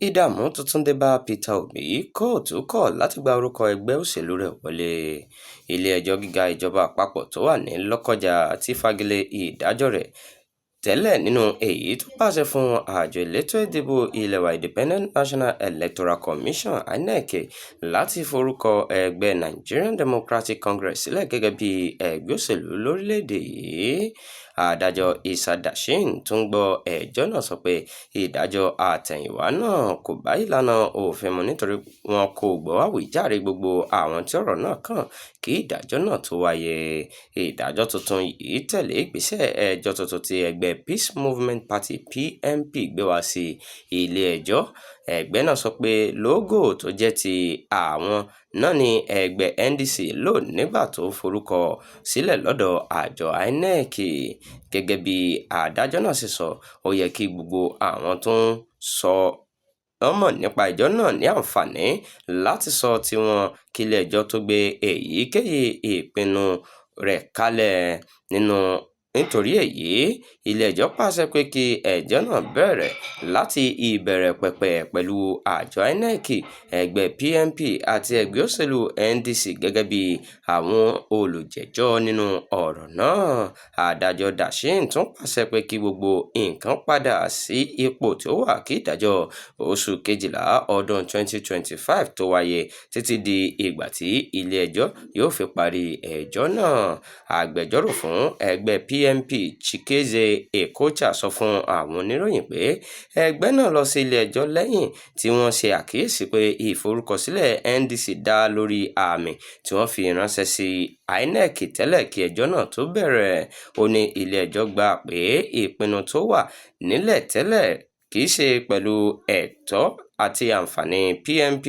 ìdààmú tuntun dé bá Peter Obi, kóòtù kọ̀ láti gba orúkọ ẹgbẹ́ òṣèlú rẹ̀ wọlé. Ilé-ẹjọ́ gíga ìjọba àpapọ̀ tó wà ní Lọ́kọ́jà ti fagilé ìdájọ́ rẹ̀ tẹ́lẹ̀ nínú èyí tó pàṣẹ fún àjọ elétò ìdìbò ilé wa Independent National Electoral Commission (INEC) láti forúkọ ẹgbẹ́ Nigerian Democratic Congress sílẹ̀ gẹ́gẹ́ bí ẹgbẹ́ òṣèlú lórílẹ̀‐èdè yìí. Adájọ́ Issa Dashin tó ń gbọ́ ẹjọ́ náà sọ pé ìdájọ́ àtẹ̀yìnwá náà kò bá ìlànà òfin mu nítorí wọn kò gbọ́ àwíjàre gbogbo àwọn tí ọ̀rọ̀ náà kàn kí ìdájọ́ náà tó wáyé. Ìdájọ́ tuntun yìí tẹ̀lé ìgbésẹ̀ ẹjọ́ tuntun tí ẹgbẹ́ Peace Movement Party (PMP) gbé wá sí ilé-ẹjọ́. Ẹgbẹ́ náà sọ pé lógò tó jẹ́ ti àwọn náà ni ẹgbẹ́ NDC lò nígbà tó forúkọ sílẹ̀ lọ́dọ̀ àjọ INEC. Gẹ́gẹ́ bí adájọ́ náà ṣe sọ, ó yẹ kí gbogbo àwọn tó ń sọ mọ̀ nípa ìjọ náà ní àǹfààní láti sọ tiwọn kí ilé-ẹjọ́ tó gbé èyíkéyìí ìpinnu rẹ̀ kalẹ̀. Nítorí èyí, ilé-ẹjọ́ pàṣẹ pé kí ẹjọ́ náà bẹ̀rẹ̀ láti ìbẹ̀rẹ̀ pẹ̀pẹ̀ pẹ̀lú àjọ INEC, ẹgbẹ́ PMP àti ẹgbẹ́ òṣèlú NDC gẹ́gẹ́ bí àwọn olùjẹ́jọ́ nínú ọ̀rọ̀ náà. Adájọ́ Dashin tún pàṣẹ pé kí gbogbo nǹkan padà sí ipò tí ó wà kí ìdájọ́ oṣù Kejìlá ọdún 2025 tó wáyé títí di ìgbà tí ilé-ẹjọ́ yóò fi parí ẹjọ́ náà. Agbẹjọ́rò fún ẹgbẹ́ PMP Chikezie Okocha sọ fún àwọn oníròyìn pé ẹgbẹ́ náà lọ sí ilé-ẹjọ́ lẹ́yìn tí wọ́n ṣe àkíyèsí pé ìforúkọsílẹ̀ NDC dá lórí àmì tí wọ́n fi ránṣẹ́ sí INEC tẹ́lẹ̀ kí ẹjọ́ náà tó bẹ̀rẹ̀. Ó ní ilé-ẹjọ́ gbà pé ìpinnu tó wà nílẹ̀ tẹ́lẹ̀ kì í ṣe pẹ̀lú ẹ̀tọ́ àti àǹfààní PMP.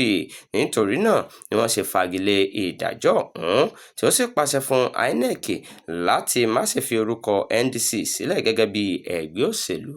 Nítorí náà ni wọ́n ṣe fagilé ìdájọ́ ọ̀hún tí ó sì pàṣẹ fún INEC láti má ṣe fi orúkọ NDC sílẹ̀ gẹ́gẹ́ bí ẹgbẹ́ òṣèlú.